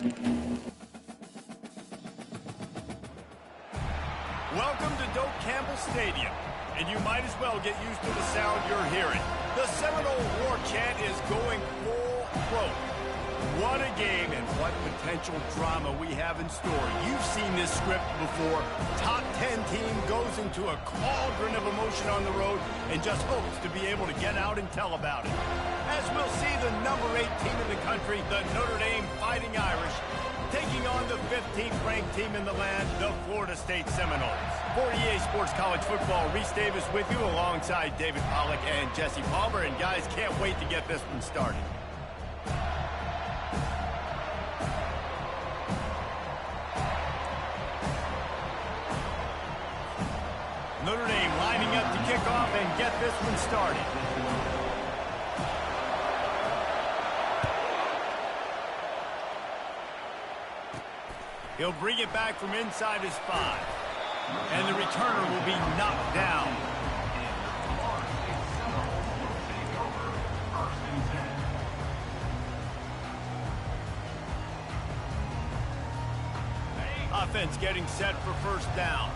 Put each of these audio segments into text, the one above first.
Welcome to Doak Campbell Stadium, and you might as well get used to the sound you're hearing. The Seminole War Chant is going full throat. What a game and what potential drama we have in store. You've seen this script before. Top 10 team goes into a cauldron of emotion on the road and just hopes to be able to get out and tell about it. As we'll see the number 8 team in the country, the Notre Dame Fighting Irish, taking on the 15th ranked team in the land, the Florida State Seminoles. For EA Sports College Football, Reese Davis with you alongside David Pollack and Jesse Palmer. And guys, can't wait to get this one started. Notre Dame lining up to kick off and get this one started. He'll bring it back from inside his 5. And the returner will be knocked down. Offense getting set for first down.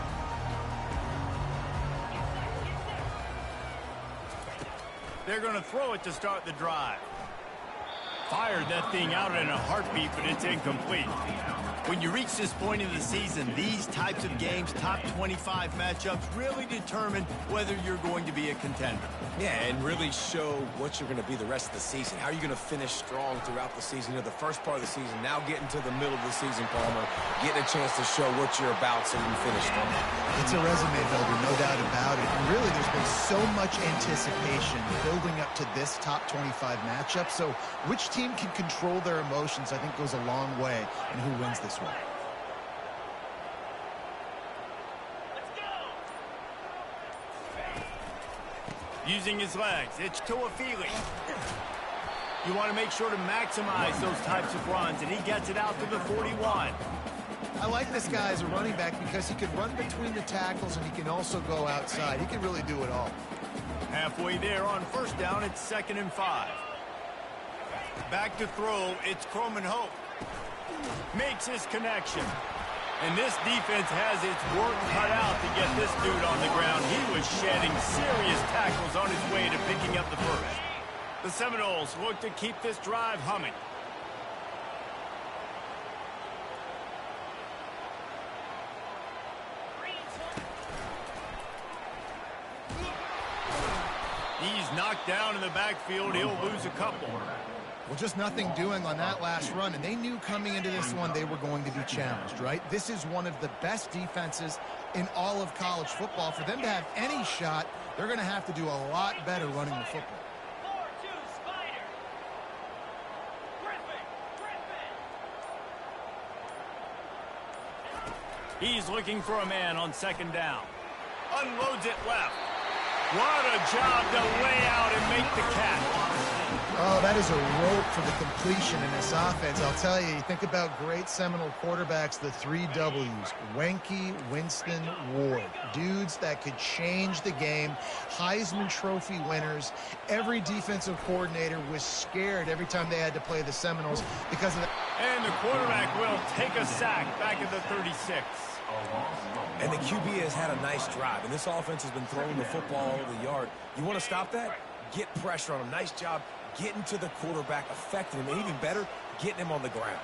They're going to throw it to start the drive. Fired that thing out in a heartbeat, but it's incomplete. When you reach this point in the season, these types of games, top 25 matchups, really determine whether you're going to be a contender. Yeah, and really show what you're going to be the rest of the season. How are you going to finish strong throughout the season? You know, the first part of the season, now getting to the middle of the season, Palmer, getting a chance to show what you're about so you can finish strong. It's a resume builder, no doubt about it. And really, there's been so much anticipation building up to this top 25 matchup. So which team can control their emotions, I think, goes a long way in who wins this one. Using his legs, it's Toafili. You want to make sure to maximize those types of runs, and he gets it out to the 41. I like this guy as a running back because he can run between the tackles and he can also go outside. He can really do it all. Halfway there on first down, it's 2nd and 5. Back to throw, it's Croman Hope. Makes his connection. And this defense has its work cut out to get this dude on the ground. He was shedding serious tackles on his way to picking up the first. The Seminoles look to keep this drive humming. He's knocked down in the backfield. He'll lose a couple. Well, just nothing doing on that last run, and they knew coming into this one they were going to be challenged, right? This is one of the best defenses in all of college football. For them to have any shot, they're going to have to do a lot better running the football. He's looking for a man on 2nd down. Unloads it left. What a job to lay out and make the catch. Oh, that is a rope for the completion in this offense. I'll tell you, you think about great Seminole quarterbacks, the 3 W's, Wenke, Winston, Ward. Dudes that could change the game, Heisman Trophy winners. Every defensive coordinator was scared every time they had to play the Seminoles because of that. And the quarterback will take a sack back at the 36. And the QB has had a nice drive, and this offense has been throwing the football all over the yard. You want to stop that? Get pressure on him. Nice job getting to the quarterback, affecting him, and even better, getting him on the ground.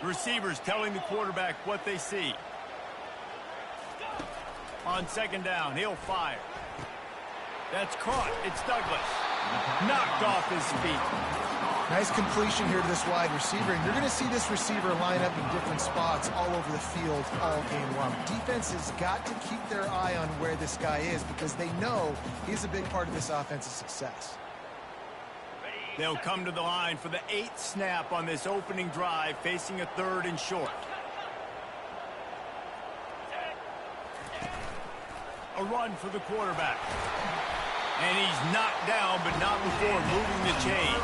Receivers telling the quarterback what they see. On 2nd down, he'll fire. That's caught. It's Douglas. Knocked off his feet. Nice completion here to this wide receiver, and you're going to see this receiver line up in different spots all over the field all game long. Defense has got to keep their eye on where this guy is because they know he's a big part of this offense's success. They'll come to the line for the 8th snap on this opening drive, facing a 3rd and short. A run for the quarterback. And he's knocked down, but not before moving the chain.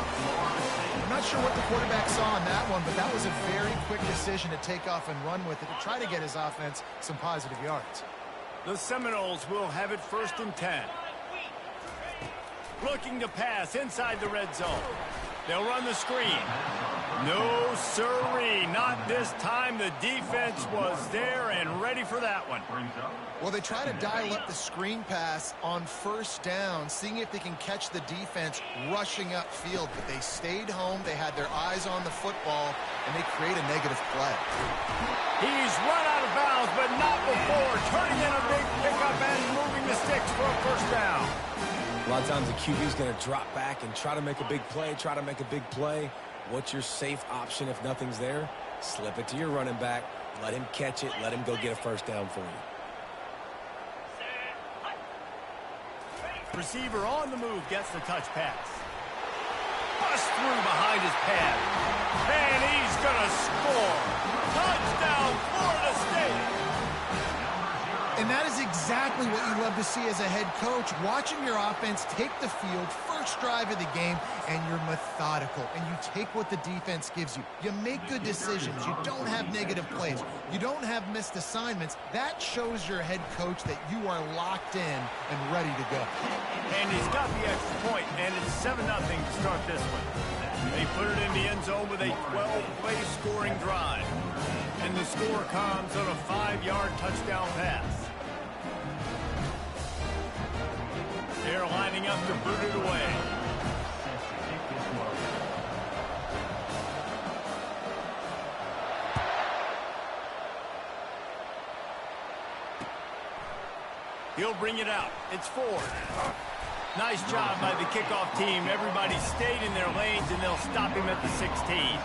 I'm not sure what the quarterback saw on that one, but that was a very quick decision to take off and run with it to try to get his offense some positive yards. The Seminoles will have it 1st and 10. Looking to pass inside the red zone. They'll run the screen. No, sirree. Not this time. The defense was there and ready for that one. Well, they try to dial up the screen pass on first down, seeing if they can catch the defense rushing upfield. But they stayed home. They had their eyes on the football, and they create a negative play. He's run out of bounds, but not before. Turning in a big pickup and moving the sticks for a first down. A lot of times the QB is going to drop back and try to make a big play, What's your safe option if nothing's there? Slip it to your running back. Let him catch it. Let him go get a first down for you. Receiver on the move gets the touch pass. Bust through behind his pad. And he's going to score. Touchdown, Florida State. And that is exactly what you love to see as a head coach, watching your offense take the field, first drive of the game, and you're methodical, and you take what the defense gives you. You make good decisions. You don't have negative plays. You don't have missed assignments. That shows your head coach that you are locked in and ready to go. And he's got the extra point, and it's 7-0 to start this one. They put it in the end zone with a 12-play scoring drive. And the score comes on a 5-yard touchdown pass. They're lining up to boot it away. He'll bring it out. It's Ford. Nice job by the kickoff team. Everybody stayed in their lanes, and they'll stop him at the 16.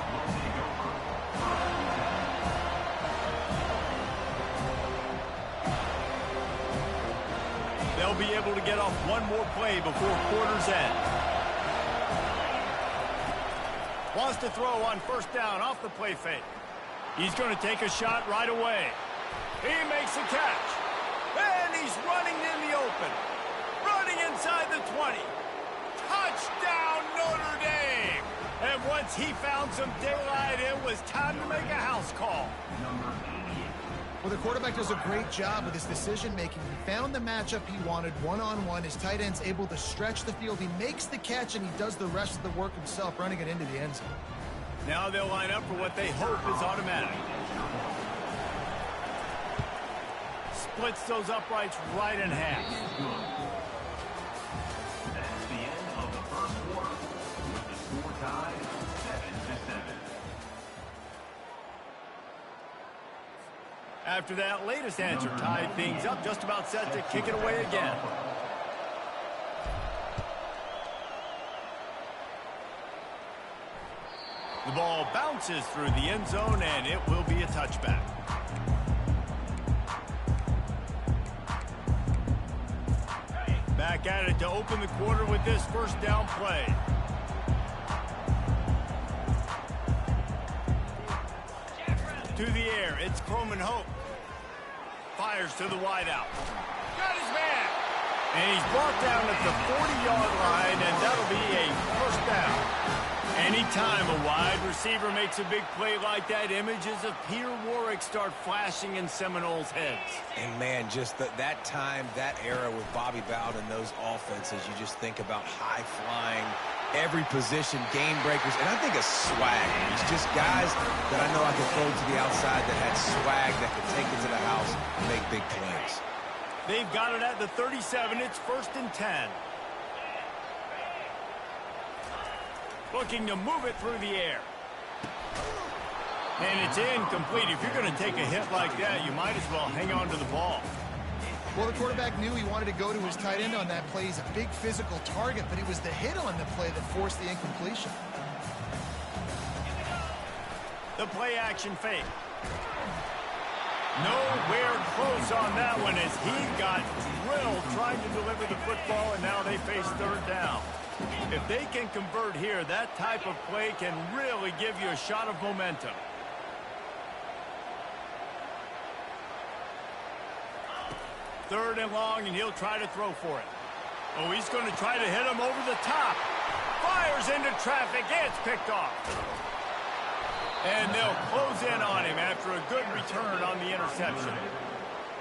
They'll be able to get off one more play before quarter's end. Wants to throw on first down off the play fake. He's going to take a shot right away. He makes a catch. And he's running in the open. Running inside the 20. Touchdown, Notre Dame. And once he found some daylight, it was time to make a house call. Well, the quarterback does a great job with his decision-making. He found the matchup he wanted one-on-one. His tight end's able to stretch the field. He makes the catch, and he does the rest of the work himself, running it into the end zone. Now they'll line up for what they hope is automatic. Splits those uprights right in half. That's the end of the first quarter, with the score tied 7-7. After that latest answer tied things up, just about set to kick it away again. The ball bounces through the end zone, and it will be a touchback. Back at it to open the quarter with this first down play. To the air, it's Croman Hope. Fires to the wideout. Got his man. And he's brought down at the 40-yard line, and that'll be a first down. Anytime a wide receiver makes a big play like that, images of Peter Warrick start flashing in Seminoles' heads. And, man, just that time, that era with Bobby Bowden and those offenses, you just think about high-flying, every position, game breakers, and I think of swag. It's just guys that I know I could throw to the outside that had swag that could take it to the house and make big plays. They've got it at the 37. It's 1st and 10. Looking to move it through the air. And it's incomplete. If you're going to take a hit like that, you might as well hang on to the ball. Well, the quarterback knew he wanted to go to his tight end on that play. He's a big physical target, but it was the hit on the play that forced the incompletion. The play action fake. Nowhere close on that one as he got drilled trying to deliver the football, and now they face third down. If they can convert here, that type of play can really give you a shot of momentum. Third and long, and he'll try to throw for it. Oh, he's going to try to hit him over the top. Fires into traffic. It's picked off. And they'll close in on him after a good return on the interception.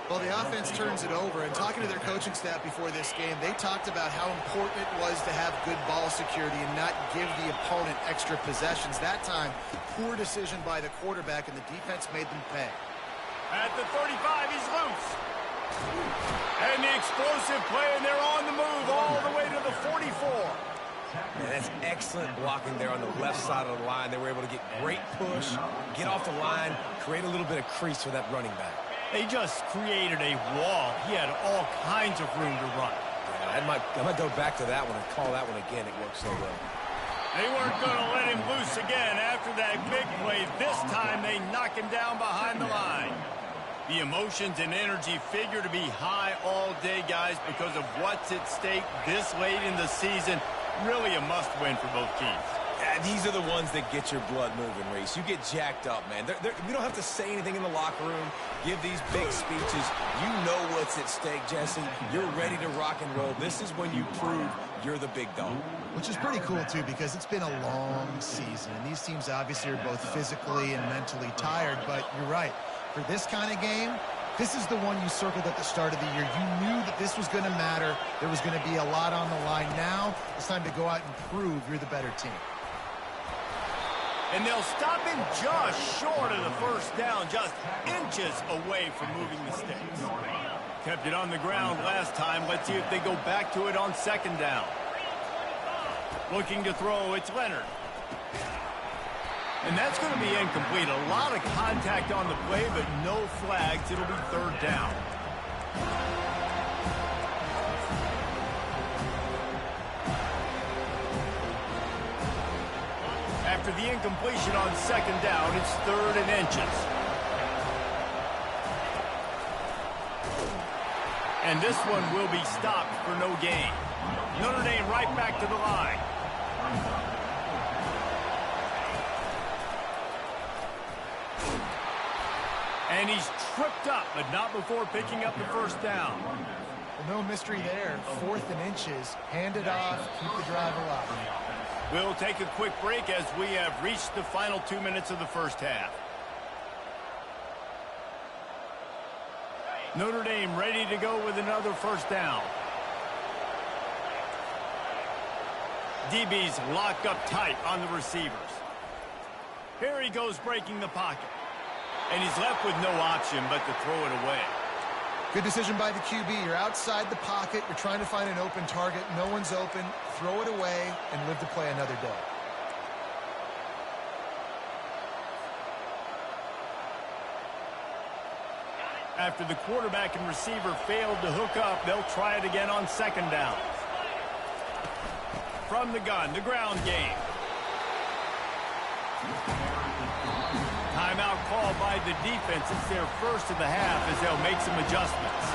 Well, the offense turns it over, and talking to their coaching staff before this game, they talked about how important it was to have good ball security and not give the opponent extra possessions. That time, poor decision by the quarterback, and the defense made them pay. At the 35, he's loose. And the explosive play, and they're on the move all the way to the 44. And that's excellent blocking there on the left side of the line. They were able to get great push, get off the line, create a little bit of crease for that running back. They just created a wall. He had all kinds of room to run. Yeah, I might go back to that one and call that one again. It worked so well. They weren't going to let him loose again after that big play. This time they knock him down behind the line. The emotions and energy figure to be high all day, guys, because of what's at stake this late in the season. Really a must-win for both teams. These are the ones that get your blood moving, Reese. You get jacked up, man. We don't have to say anything in the locker room, give these big speeches. You know what's at stake, Jesse. You're ready to rock and roll. This is when you prove you're the big dog. Which is pretty cool, too, because it's been a long season. And these teams obviously are both physically and mentally tired. But you're right. For this kind of game, this is the one you circled at the start of the year. You knew that this was going to matter. There was going to be a lot on the line. Now it's time to go out and prove you're the better team. And they'll stop him just short of the first down, just inches away from moving the sticks. Kept it on the ground last time. Let's see if they go back to it on second down. Looking to throw, it's Leonard. And that's going to be incomplete. A lot of contact on the play, but no flags. It'll be third down. After the incompletion on second down, it's third and inches. And this one will be stopped for no gain. Notre Dame right back to the line. And he's tripped up, but not before picking up the first down. Well, no mystery there. Fourth and inches. Hand it off. Keep the drive alive. We'll take a quick break as we have reached the final 2 minutes of the first half. Notre Dame ready to go with another first down. DB's locked up tight on the receivers. Here he goes breaking the pocket. And he's left with no option but to throw it away. Good decision by the QB. You're outside the pocket. You're trying to find an open target. No one's open. Throw it away and live to play another day. After the quarterback and receiver failed to hook up, they'll try it again on second down. From the gun, the ground game. Timeout called by the defense. It's their first of the half as they'll make some adjustments.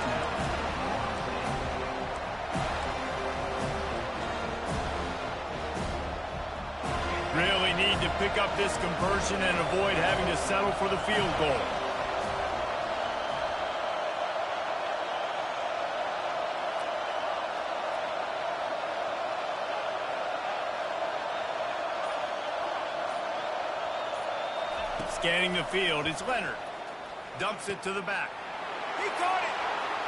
Really need to pick up this conversion and avoid having to settle for the field goal. Scanning the field, it's Leonard. Dumps it to the back. He caught it,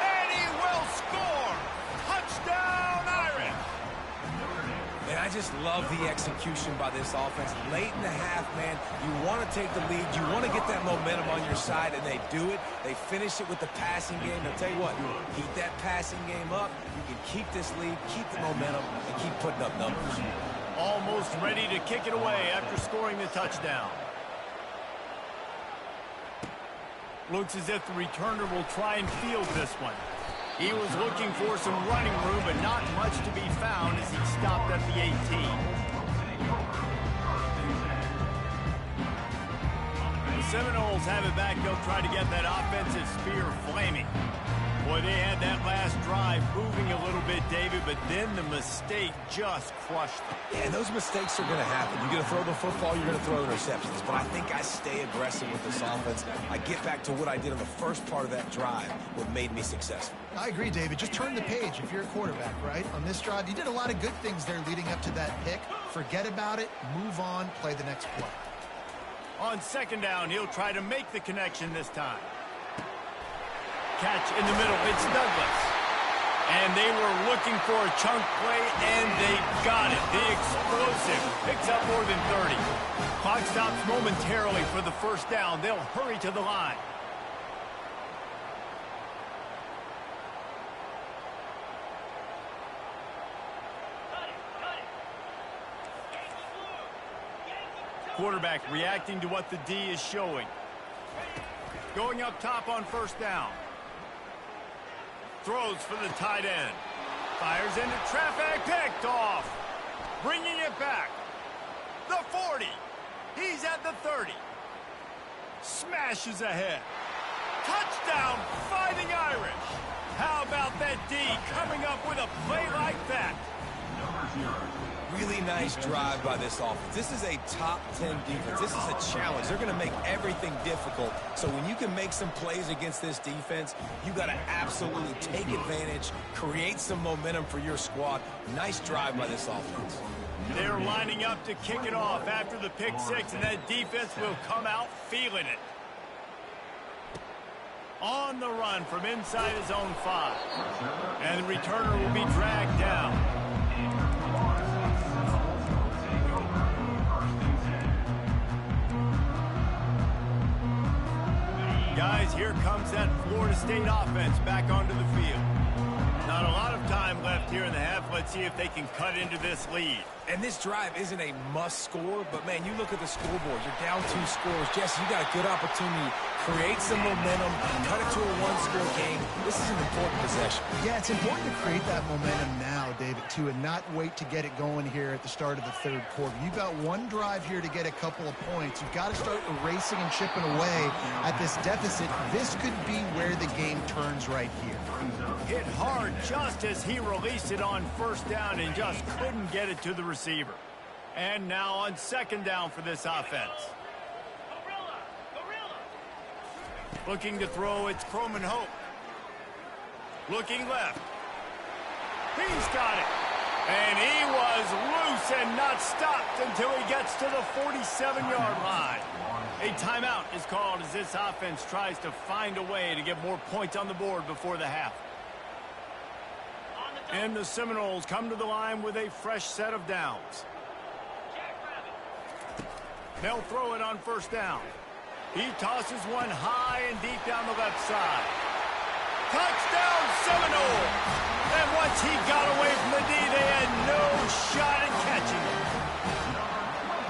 and he will score. Touchdown, Irish. Man, I just love the execution by this offense. Late in the half, man, you want to take the lead. You want to get that momentum on your side, and they do it. They finish it with the passing game. I'll tell you what, keep that passing game up. You can keep this lead, keep the momentum, and keep putting up numbers. Almost ready to kick it away after scoring the touchdown. Looks as if the returner will try and field this one. He was looking for some running room, but not much to be found as he stopped at the 18. The Seminoles have it back. They'll try to get that offensive spear flaming. Boy, they had that last drive moving a little bit, David, but then the mistake just crushed them. Yeah, those mistakes are going to happen. You're going to throw the football, you're going to throw interceptions. But I think I stay aggressive with this offense. I get back to what I did in the first part of that drive, what made me successful. I agree, David. Just turn the page if you're a quarterback, right? On this drive, you did a lot of good things there leading up to that pick. Forget about it, move on, play the next play. On second down, he'll try to make the connection this time. catch in the middle. It's Douglas. And they were looking for a chunk play, and they got it. The explosive picks up more than 30. Clock stops momentarily for the first down. They'll hurry to the line. Quarterback reacting to what the D is showing. Going up top on first down. Throws for the tight end. Fires into traffic. Picked off. Bringing it back. The 40. He's at the 30. Smashes ahead. Touchdown, Fighting Irish. How about that D coming up with a play like that? Really nice drive by this offense. This is a top 10 defense. This is a challenge. They're going to make everything difficult. So when you can make some plays against this defense, you got to absolutely take advantage, create some momentum for your squad. Nice drive by this offense. They're lining up to kick it off after the pick six, and that defense will come out feeling it. On the run from inside his own 5. And the returner will be dragged down. Guys, here comes that Florida State offense back onto the field. Not a lot of time left here in the half. Let's see if they can cut into this lead. And this drive isn't a must score, but man, you look at the scoreboard. You're down 2 scores. Jesse, you got a good opportunity. Create some momentum, cut it to a 1-score game. This is an important possession. Yeah, it's important to create that momentum now, David, too, and not wait to get it going here at the start of the third quarter. You've got one drive here to get a couple of points. You've got to start erasing and chipping away at this deficit. This could be where the game turns right here. Hit hard just as he released it on first down and just couldn't get it to the receiver. And now on second down for this offense. Looking to throw, it's Croman Hope. Looking left. He's got it. And he was loose and not stopped until he gets to the 47-yard line. A timeout is called as this offense tries to find a way to get more points on the board before the half. And the Seminoles come to the line with a fresh set of downs. They'll throw it on first down. He tosses one high and deep down the left side. Touchdown, Seminole! And once he got away from the D, they had no shot at catching him.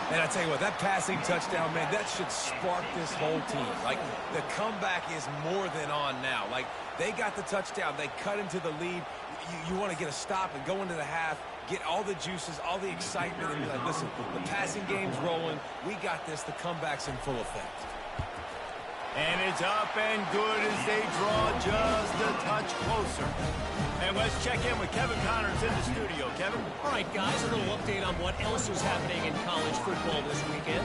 And I tell you what, that passing touchdown, man, that should spark this whole team. Like, the comeback is more than on now. Like, they got the touchdown. They cut into the lead. You want to get a stop and go into the half, get all the juices, all the excitement, and be like, listen, the passing game's rolling. We got this. The comeback's in full effect. And it's up and good as they draw just a touch closer. And let's check in with Kevin Connors in the studio. Kevin? All right, guys, a little update on what else is happening in college football this weekend.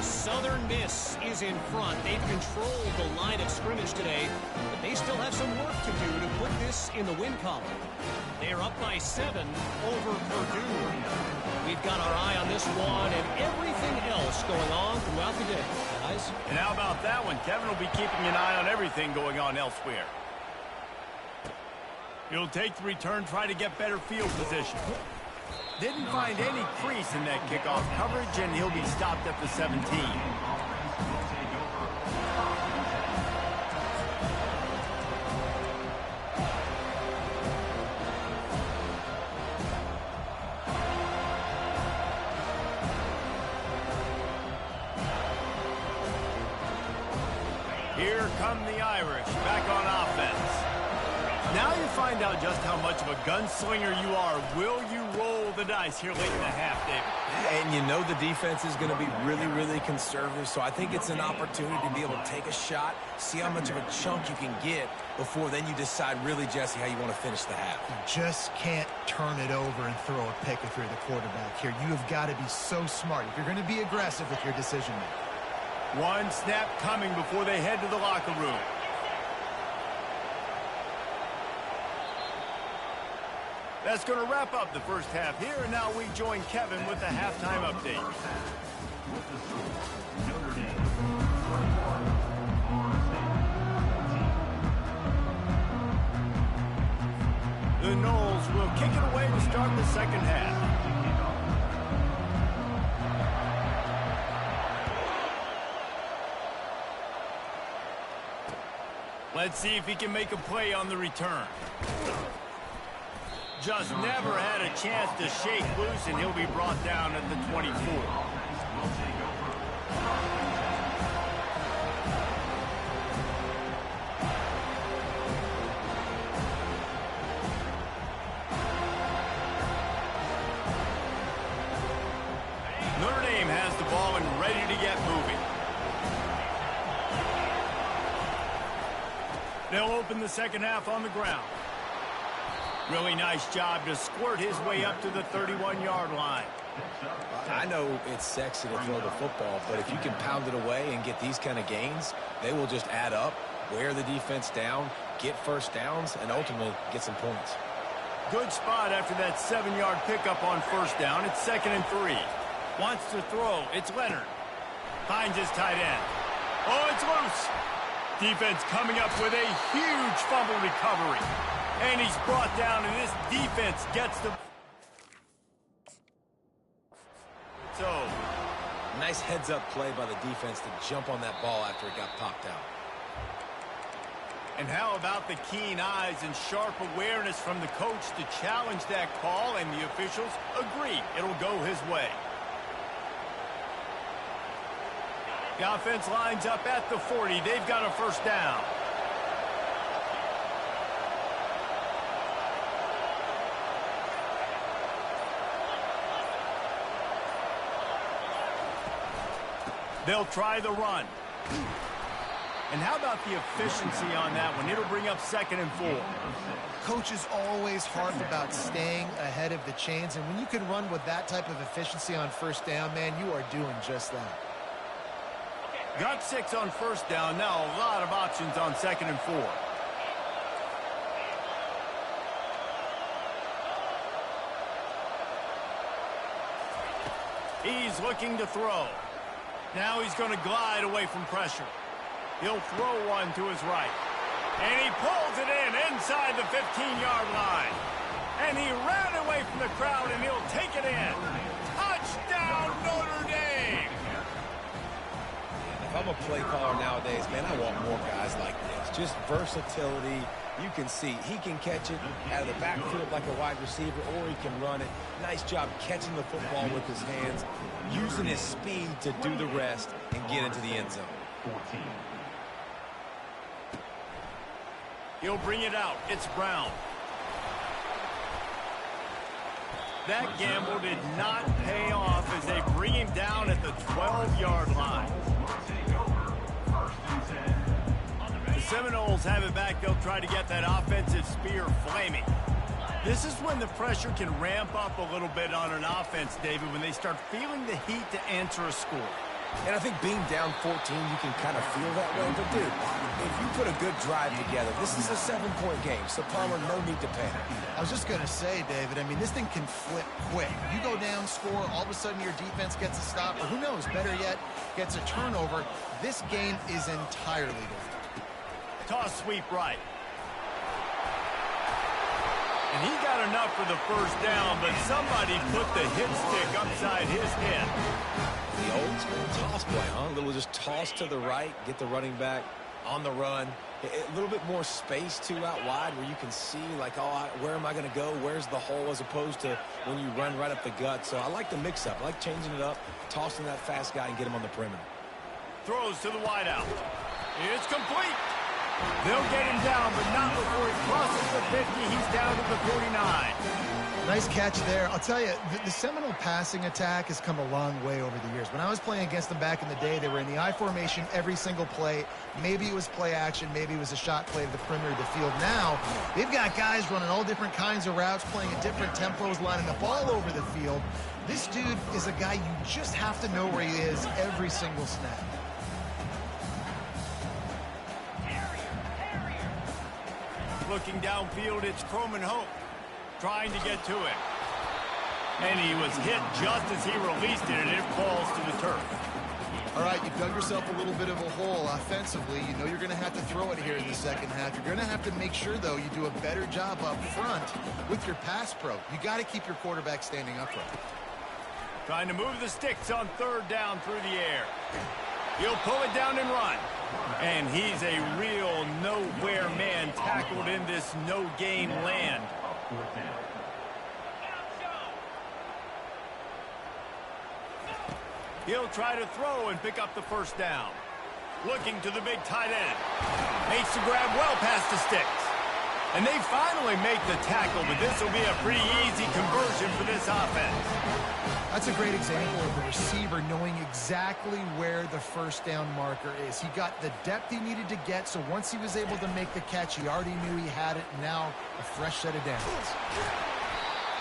Southern Miss is in front. They've controlled the line of scrimmage today, but they still have some work to do to put this in the win column. They're up by 7 over Purdue. We've got our eye on this one and everything else going on throughout the day, guys. And how about that one? Kevin will be keeping an eye on everything going on elsewhere. He'll take the return, try to get better field position. Didn't find any crease in that kickoff coverage, and he'll be stopped at the 17. Here come the Irish, back on offense. Now you find out just how much of a gunslinger you are. Will you roll the dice here late in the half, David? And you know the defense is going to be really, really conservative, so I think it's an opportunity to be able to take a shot, see how much of a chunk you can get before then you decide really, Jesse, how you want to finish the half. You just can't turn it over and throw a pick if you're the quarterback here. You have got to be so smart if you're going to be aggressive with your decision-making. One snap coming before they head to the locker room. That's going to wrap up the first half here, and now we join Kevin with the halftime update. The Noles will kick it away to start the second half. Let's see if he can make a play on the return. Just never had a chance to shake loose, and he'll be brought down at the 24. Notre Dame has the ball and ready to get moving. They'll open the second half on the ground. Really nice job to squirt his way up to the 31-yard line. I know it's sexy to throw the football, but if you can pound it away and get these kind of gains, they will just add up, wear the defense down, get first downs, and ultimately get some points. Good spot after that 7-yard pickup on first down. It's 2nd and 3. Wants to throw. It's Leonard. Finds his tight end. Oh, it's loose. Defense coming up with a huge fumble recovery. And he's brought down, and this defense gets the... So, nice heads-up play by the defense to jump on that ball after it got popped out. And how about the keen eyes and sharp awareness from the coach to challenge that call, and the officials agree it'll go his way. The offense lines up at the 40. They've got a first down. They'll try the run. And how about the efficiency on that one? It'll bring up 2nd and 4. Coaches always harp about staying ahead of the chains, and when you can run with that type of efficiency on first down, man, you are doing just that. Got 6 on first down. Now a lot of options on 2nd and 4. He's looking to throw. Now he's going to glide away from pressure. He'll throw one to his right. And he pulls it in inside the 15-yard line. And he ran away from the crowd, and he'll take it in. Touchdown, Notre Dame! If I'm a play caller nowadays, man, I want more guys like this. Just versatility. You can see he can catch it out of the backfield like a wide receiver, or he can run it. Nice job catching the football with his hands, using his speed to do the rest and get into the end zone. 14. He'll bring it out. It's Brown. That gamble did not pay off as they bring him down at the 12-yard line. The Seminoles have it back. They'll try to get that offensive spear flaming. This is when the pressure can ramp up a little bit on an offense, David, when they start feeling the heat to answer a score. And I think being down 14, you can kind of feel that way. But, dude, if you put a good drive together, this is a 7-point game, so Palmer, no need to panic. I was just going to say, David, I mean, this thing can flip quick. You go down, score, all of a sudden your defense gets a stop, or who knows, better yet, gets a turnover. This game is entirely different. Toss sweep right. And he got enough for the first down, but somebody put the hit stick upside his head. The old school toss play, huh? A little just toss to the right, get the running back on the run. A little bit more space, too, out wide where you can see, like, oh, where am I going to go? Where's the hole, as opposed to when you run right up the gut. So I like the mix-up. I like changing it up, tossing that fast guy and get him on the perimeter. Throws to the wideout. It's complete. They'll get him down, but not before he crosses the 50. He's down to the 49. Nice catch there. I'll tell you, the Seminole passing attack has come a long way over the years. When I was playing against them back in the day, they were in the I formation every single play. Maybe it was play action. Maybe it was a shot play to the perimeter of the field. Now, they've got guys running all different kinds of routes, playing at different tempos, lining up all over the field. This dude is a guy you just have to know where he is every single snap. Looking downfield, it's Croman Hope trying to get to it. And he was hit just as he released it, and it falls to the turf. All right, you've dug yourself a little bit of a hole offensively. You know you're going to have to throw it here in the second half. You're going to have to make sure, though, you do a better job up front with your pass pro. You got to keep your quarterback standing upright. Trying to move the sticks on third down through the air. He'll pull it down and run. And he's a real nowhere man tackled in this no-gain land. He'll try to throw and pick up the first down. Looking to the big tight end. Makes the grab well past the sticks. And they finally make the tackle, but this will be a pretty easy conversion for this offense. That's a great example of the receiver knowing exactly where the first down marker is. He got the depth he needed to get, so once he was able to make the catch, he already knew he had it. Now a fresh set of downs.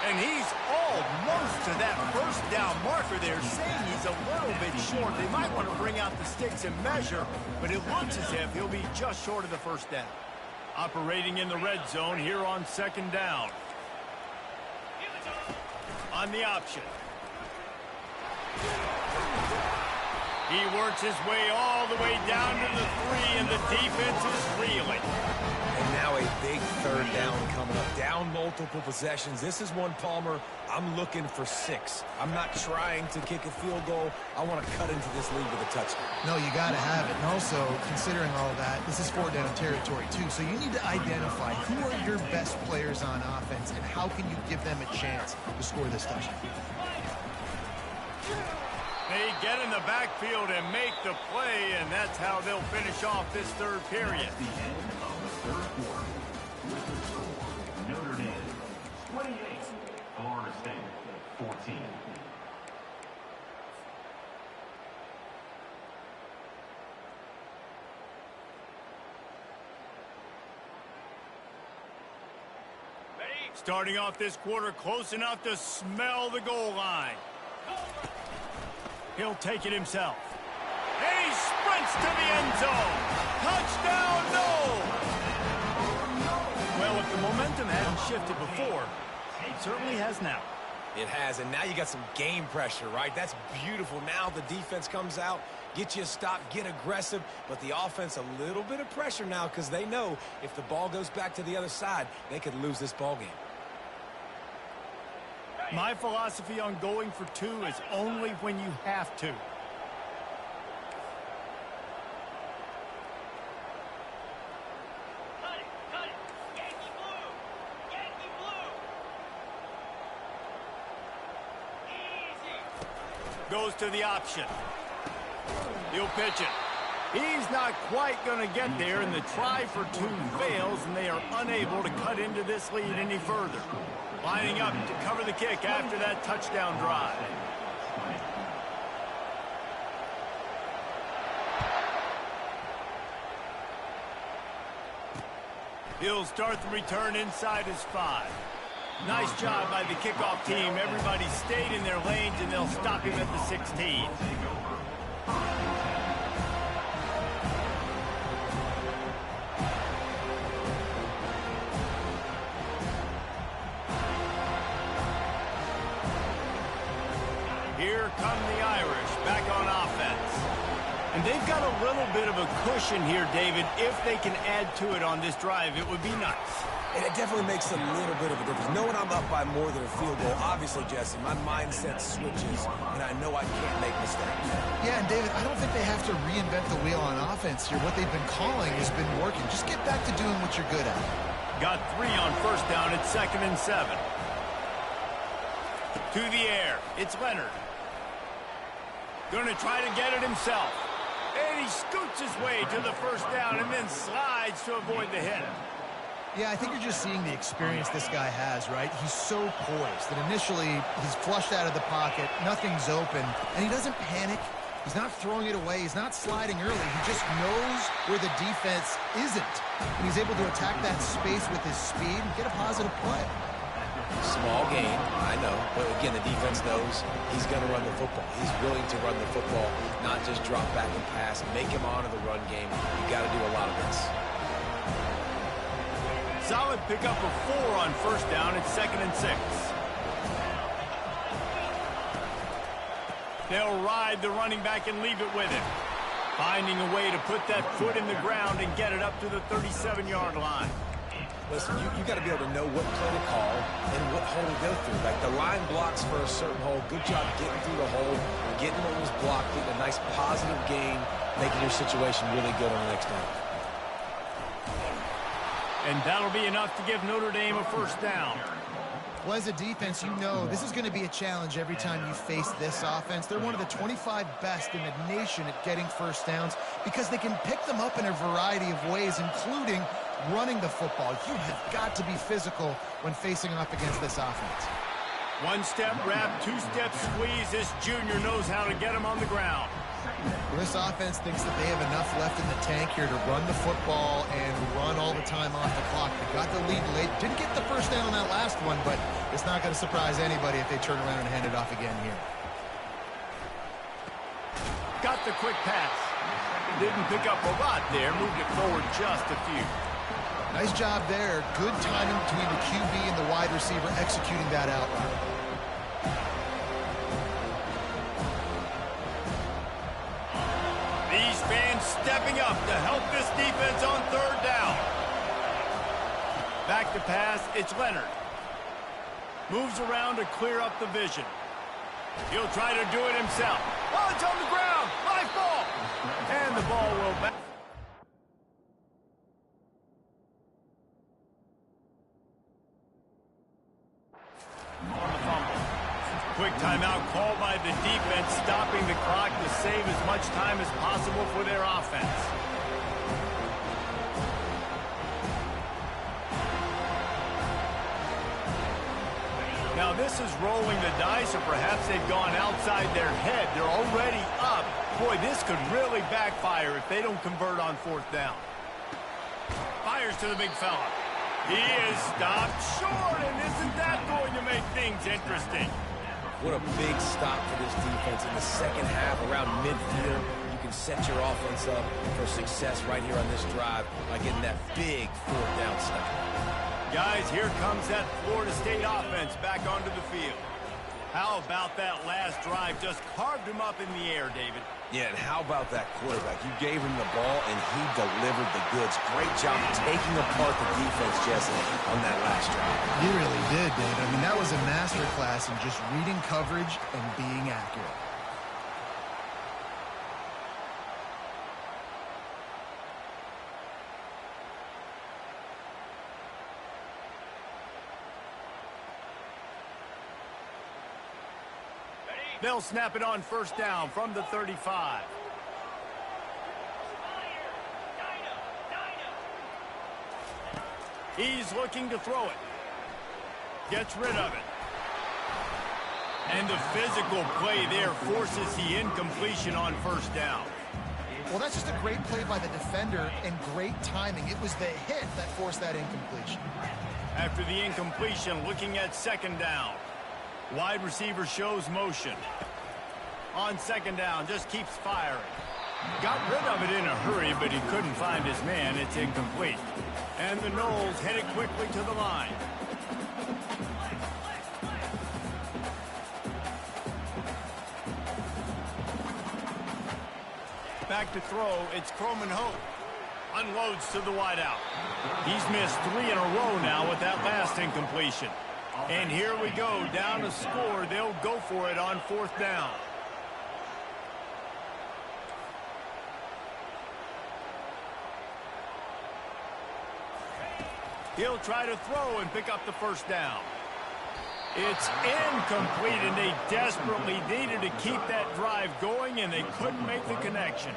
And he's almost to that first down marker there, saying he's a little bit short. They might want to bring out the sticks and measure, but it looks as if he'll be just short of the first down. Operating in the red zone here on second down. On the option. He works his way all the way down to the 3, and the defense is reeling. And now a big third down coming up. Down multiple possessions. This is one, Palmer, I'm looking for 6. I'm not trying to kick a field goal. I want to cut into this lead with a touchdown. No, you got to have it. And also, considering all that, this is 4-down territory, too. So you need to identify who are your best players on offense and how can you give them a chance to score this touchdown. They get in the backfield and make the play, and that's how they'll finish off this third period. At the end of the third quarter, with the score, Notre Dame 28, Florida State 14. Starting off this quarter close enough to smell the goal line. He'll take it himself. And he sprints to the end zone. Touchdown, no! Well, if the momentum hadn't shifted before, it certainly has now. It has, and now you got some game pressure, right? That's beautiful. Now the defense comes out, get you a stop, get aggressive, but the offense a little bit of pressure now because they know if the ball goes back to the other side, they could lose this ball game. My philosophy on going for 2 is only when you have to. Goes to the option. He'll pitch it. He's not quite going to get there, and the try for 2 fails, and they are unable to cut into this lead any further. Lining up to cover the kick after that touchdown drive. He'll start the return inside his 5. Nice job by the kickoff team. Everybody stayed in their lanes, and they'll stop him at the 16. Here come the Irish back on offense. And they've got a little bit of a cushion here, David. If they can add to it on this drive, it would be nice. And it definitely makes a little bit of a difference. Knowing I'm up by more than a field goal, obviously, Jesse, my mindset switches, and I know I can't make mistakes. Yeah, and David, I don't think they have to reinvent the wheel on offense here. What they've been calling has been working. Just get back to doing what you're good at. Got 3 on first down. It's 2nd and 7. To the air. It's Leonard. Going to try to get it himself. And he scoots his way to the first down and then slides to avoid the hit. Yeah, I think you're just seeing the experience this guy has, right? He's so poised that initially he's flushed out of the pocket, nothing's open, and he doesn't panic. He's not throwing it away. He's not sliding early. He just knows where the defense isn't. And he's able to attack that space with his speed and get a positive play. Small gain, I know, but again, the defense knows he's going to run the football. He's willing to run the football, not just drop back and pass, make him honor the run game. You got to do a lot of this. Solid pickup of 4 on first down. It's 2nd and 6. They'll ride the running back and leave it with him. Finding a way to put that foot in the ground and get it up to the 37-yard line. Listen, you got to be able to know what play to call and what hole to go through. Like the line blocks for a certain hole. Good job getting through the hole, getting what was blocked, getting a nice positive gain, making your situation really good on the next down. And that'll be enough to give Notre Dame a first down. Well, as a defense, you know this is going to be a challenge every time you face this offense. They're one of the 25 best in the nation at getting first downs because they can pick them up in a variety of ways, including running the football. You have got to be physical when facing off against this offense. One-step wrap, two-step squeeze. This junior knows how to get him on the ground. Well, this offense thinks that they have enough left in the tank here to run the football and run all the time off the clock. They got the lead late. Didn't get the first down on that last one, but it's not going to surprise anybody if they turn around and hand it off again here. Got the quick pass. Didn't pick up a lot there. Moved it forward just a few. Nice job there. Good timing between the QB and the wide receiver executing that out route. These fans stepping up to help this defense on third down. Back to pass, it's Leonard. Moves around to clear up the vision. He'll try to do it himself. Oh, it's on the ground. Live ball. And the ball will back. On the fumble. Quick timeout called by the defense, stopping the clock to save as much time as possible for their offense. Now this is rolling the dice, or perhaps they've gone outside their head. They're already up. Boy, this could really backfire if they don't convert on fourth down. Fires to the big fella. He is stopped short, and isn't that going to make things interesting? What a big stop for this defense in the second half around midfield. You can set your offense up for success right here on this drive by getting that big fourth down stop. Guys, here comes that Florida State offense back onto the field. How about that last drive? Just carved him up in the air, David. Yeah, and how about that quarterback? You gave him the ball, and he delivered the goods. Great job taking apart the defense, Jesse, on that last drive. He really did, Dave. I mean, that was a masterclass in just reading coverage and being accurate. They'll snap it on first down from the 35. He's looking to throw it. Gets rid of it. And the physical play there forces the incompletion on first down. Well, that's just a great play by the defender and great timing. It was the hit that forced that incompletion. After the incompletion, looking at second down. Wide receiver shows motion. On second down, just keeps firing. Got rid of it in a hurry, but he couldn't find his man. It's incomplete. And the Noles headed quickly to the line. Back to throw, it's Croman Hope. Unloads to the wideout. He's missed 3 in a row now with that last incompletion. And here we go, down to score. They'll go for it on fourth down. He'll try to throw and pick up the first down. It's incomplete, and they desperately needed to keep that drive going, and they couldn't make the connection.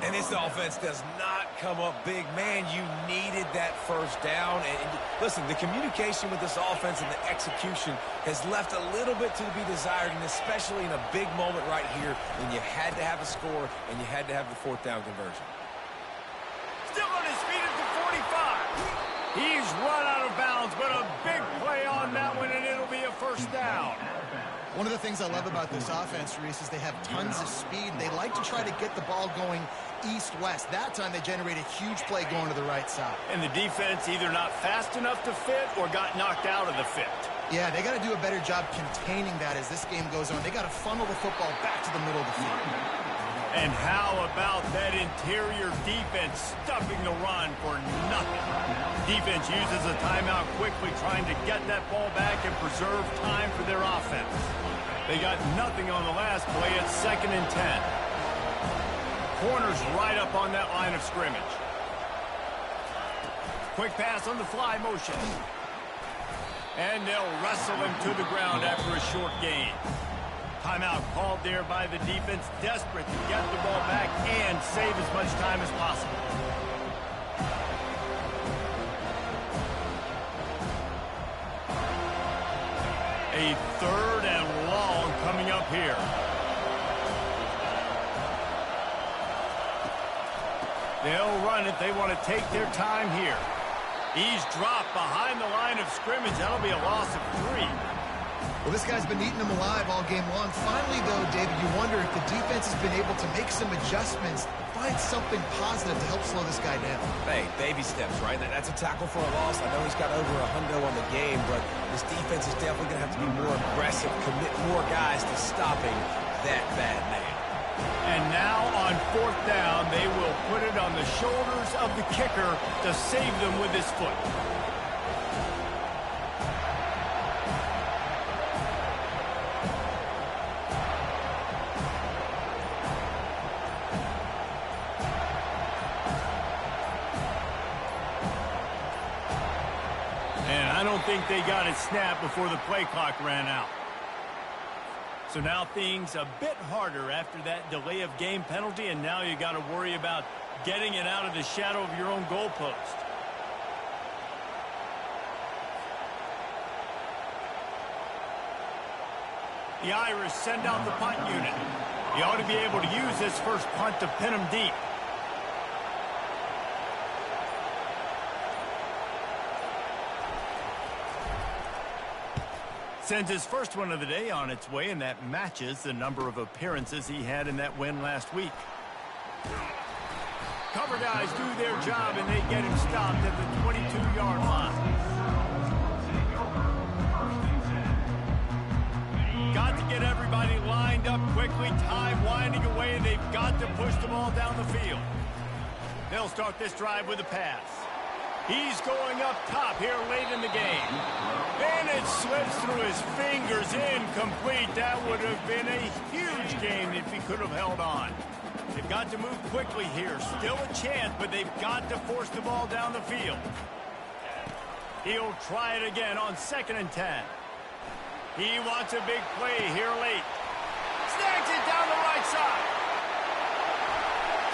And this offense does not come up big. Man, you needed that first down. And listen, the communication with this offense and the execution has left a little bit to be desired, and especially in a big moment right here when you had to have a score and you had to have the fourth down conversion. Still on his feet at the 45. He's run out of bounds, but a big play on that one, and it'll be a first down. One of the things I love about this offense, Reese, is they have tons of speed. They like to try to get the ball going east-west. That time they generate a huge play going to the right side. And the defense either not fast enough to fit or got knocked out of the fit. Yeah, they got to do a better job containing that as this game goes on. They got to funnel the football back to the middle of the field. And how about that interior defense stuffing the run for nothing? Defense uses a timeout quickly, trying to get that ball back and preserve time for their offense. They got nothing on the last play. It's 2nd and 10. Corner's right up on that line of scrimmage. Quick pass on the fly motion. And they'll wrestle him to the ground after a short gain. Timeout called there by the defense, desperate to get the ball back and save as much time as possible. A 3rd and long coming up here. They'll run it. They want to take their time here. He's dropped behind the line of scrimmage. That'll be a loss of 3. Well, this guy's been eating them alive all game long. Finally, though, David, you wonder if the defense has been able to make some adjustments, find something positive to help slow this guy down. Hey, baby steps, right? That's a tackle for a loss. I know he's got over a hundo on the game, but this defense is definitely going to have to be more aggressive, commit more guys to stopping that bad man. And now on 4th down, they will put it on the shoulders of the kicker to save them with his foot. And I don't think they got it snapped before the play clock ran out. So now things a bit harder after that delay of game penalty, and now you got to worry about getting it out of the shadow of your own goalpost. The Irish send out the punt unit. You ought to be able to use this first punt to pin them deep. Sends his first one of the day on its way, and that matches the number of appearances he had in that win last week. Cover guys do their job, and they get him stopped at the 22-yard line. Got to get everybody lined up quickly. Time winding away, and they've got to push the ball down the field. They'll start this drive with a pass. He's going up top here late in the game. And it slips through his fingers, incomplete. That would have been a huge game if he could have held on. They've got to move quickly here. Still a chance, but they've got to force the ball down the field. He'll try it again on 2nd and 10. He wants a big play here late. Snags it down the right side.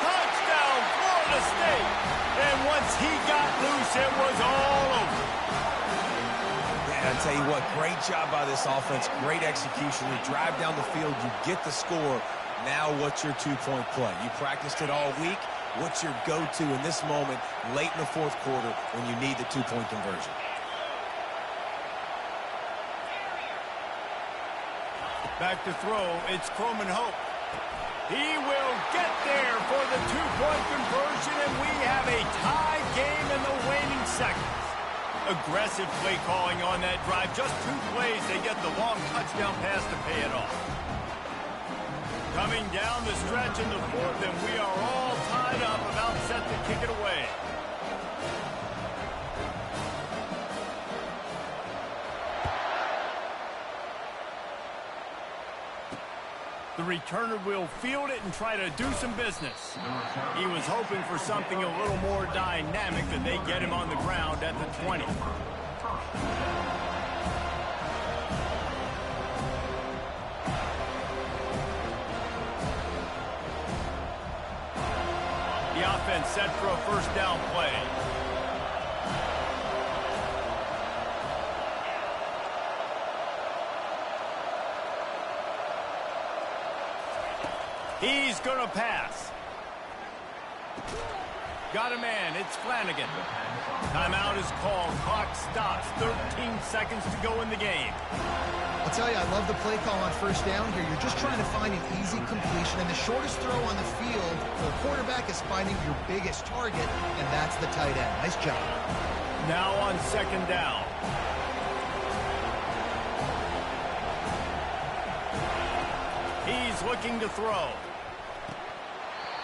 Touchdown, Florida State. And once he got loose, it was all over. Yeah, I tell you what, great job by this offense. Great execution. You drive down the field, you get the score. Now what's your 2-point play? You practiced it all week. What's your go-to in this moment late in the 4th quarter when you need the 2-point conversion? Back to throw, it's Croman Hope. He will get there for the 2-point conversion, and we have a tie game in the waning seconds. Aggressive play calling on that drive. Just 2 plays, they get the long touchdown pass to pay it off. Coming down the stretch in the 4th, and we are all tied up, about set to kick it away. The returner will field it and try to do some business. He was hoping for something a little more dynamic, and they get him on the ground at the 20. The offense set for a first down play. He's going to pass. Got a man. It's Flanagan. Timeout is called. Clock stops. 13 seconds to go in the game. I'll tell you, I love the play call on first down here. You're just trying to find an easy completion, and the shortest throw on the field for a quarterback is finding your biggest target, and that's the tight end. Nice job. Now on 2nd down. He's looking to throw.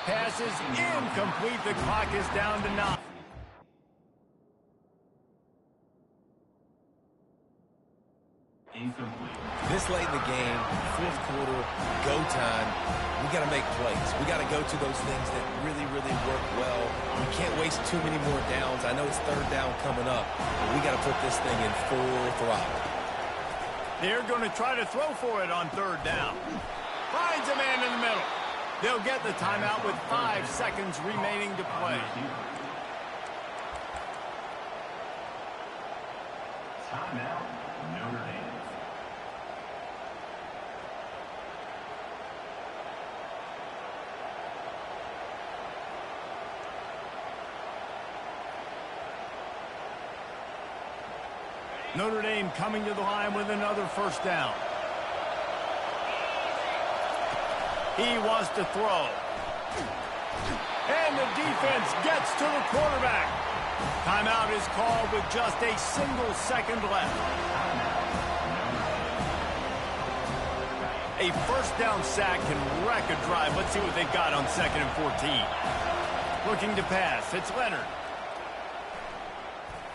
Pass is incomplete. The clock is down to 9. Incomplete. This late in the game, fourth quarter, go time, we got to make plays. We got to go to those things that really, really work well. We can't waste too many more downs. I know it's third down coming up, but we got to put this thing in full throttle. They're going to try to throw for it on third down. Finds a man in the middle. They'll get the timeout with 5 seconds remaining to play. Timeout, Notre Dame. Notre Dame coming to the line with another first down. He wants to throw. And the defense gets to the quarterback. Timeout is called with just a single second left. A first down sack can wreck a drive. Let's see what they've got on 2nd and 14. Looking to pass. It's Leonard.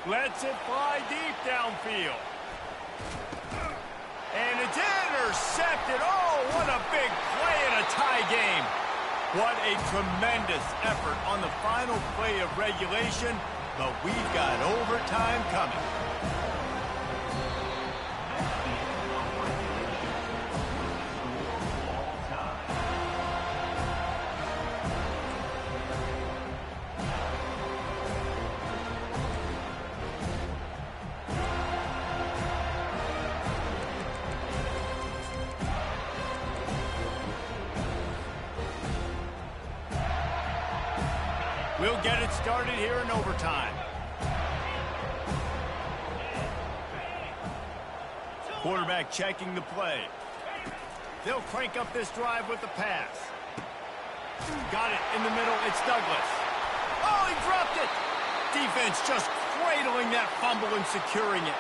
Lets it fly deep downfield. And it's intercepted. Oh, what a big play in a tie game. What a tremendous effort on the final play of regulation. But we've got overtime coming. We'll get it started here in overtime. Quarterback checking the play. They'll crank up this drive with the pass. Got it in the middle. It's Douglas. Oh, he dropped it. Defense just cradling that fumble and securing it.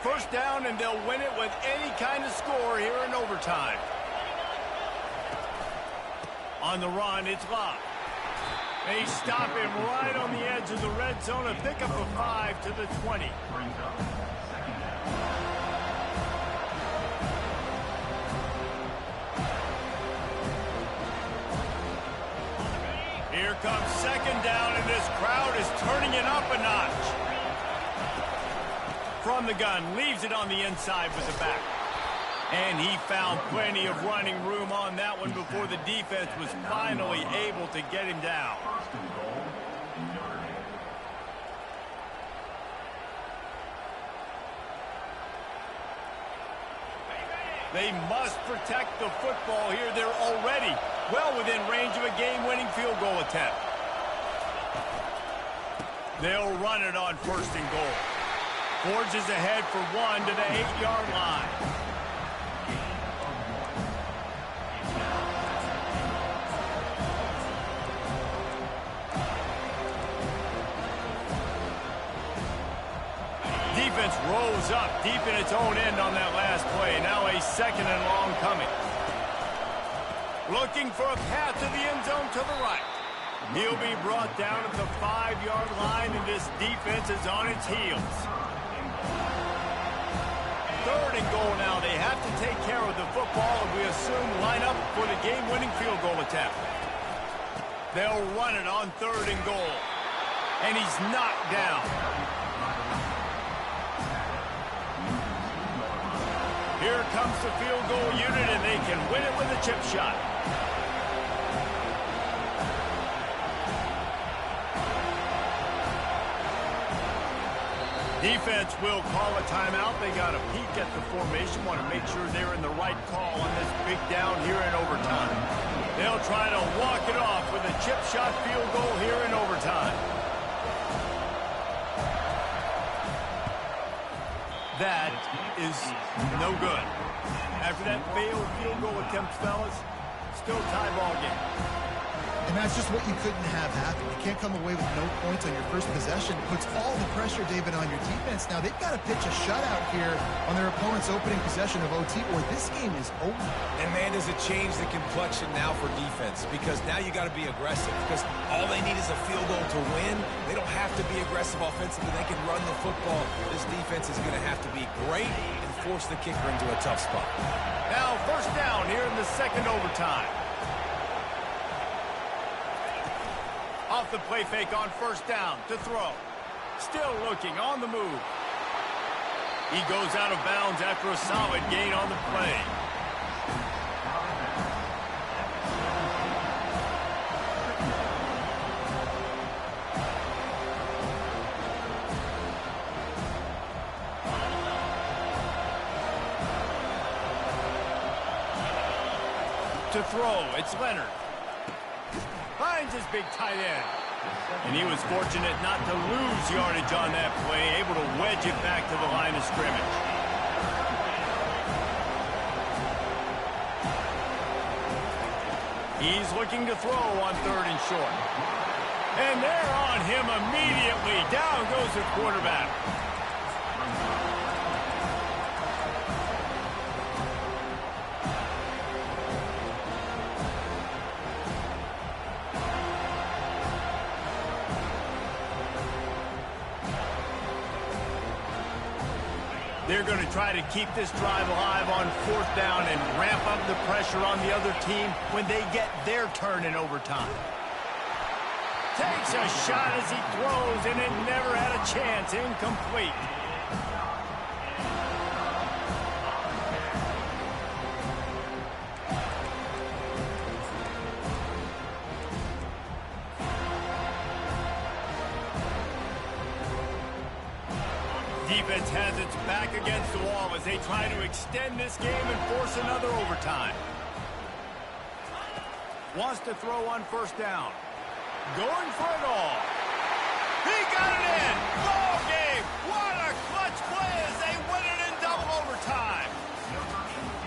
First down, and they'll win it with any kind of score here in overtime. On the run, it's Locke. They stop him right on the edge of the red zone and pick up a 5 to the 20. Here comes second down, and this crowd is turning it up a notch. From the gun, leaves it on the inside with the back. And he found plenty of running room on that one before the defense was finally able to get him down. They must protect the football here. They're already well within range of a game-winning field goal attempt. They'll run it on 1st and goal. Forges ahead for 1 to the 8-yard line. Defense rolls up deep in its own end on that last play. Now a 2nd and long coming. Looking for a path to the end zone to the right. He'll be brought down at the 5-yard line, and this defense is on its heels. 3rd and goal now. They have to take care of the football, and we assume line up for the game-winning field goal attempt. They'll run it on 3rd and goal. And he's knocked down. Here comes the field goal unit, and they can win it with a chip shot. Defense will call a timeout. They got a peek at the formation, want to make sure they're in the right call on this big down here in overtime. They'll try to walk it off with a chip shot field goal here in overtime. That is no good. After that failed field goal attempt, fellas, it's still tie ball game. And that's just what you couldn't have happen. You can't come away with no points on your first possession. It puts all the pressure, David, on your defense. Now, they've got to pitch a shutout here on their opponent's opening possession of OT, or this game is over. And, man, does it change the complexion now for defense? Because now you got to be aggressive. Because all they need is a field goal to win. They don't have to be aggressive offensively. They can run the football. This defense is going to have to be great and force the kicker into a tough spot. Now, first down here in the second overtime. Off the play fake on first down to throw. Still looking on the move. He goes out of bounds after a solid gain on the play. To throw, it's Leonard. Finds his big tight end. And he was fortunate not to lose yardage on that play, able to wedge it back to the line of scrimmage. He's looking to throw on third and short. And they're on him immediately. Down goes the quarterback. They're going to try to keep this drive alive on fourth down and ramp up the pressure on the other team when they get their turn in overtime. Takes a shot as he throws, and it never had a chance. Incomplete. Defense has its back against the wall as they try to extend this game and force another overtime. Wants to throw on first down. Going for it all. He got it in. Ball game. What a clutch play as they win it in double overtime.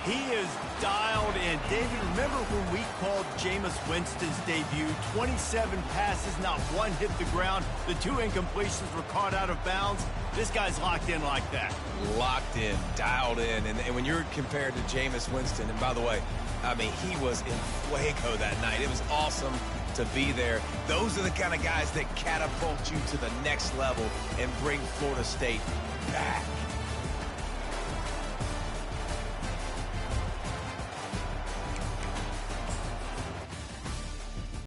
He is dialed in. David, remember when we called Jameis Winston's debut? 27 passes, not one hit the ground. The 2 incompletions were caught out of bounds. This guy's locked in like that. Locked in, dialed in. And when you're compared to Jameis Winston, and by the way, I mean, he was in fuego that night. It was awesome to be there. Those are the kind of guys that catapult you to the next level and bring Florida State back.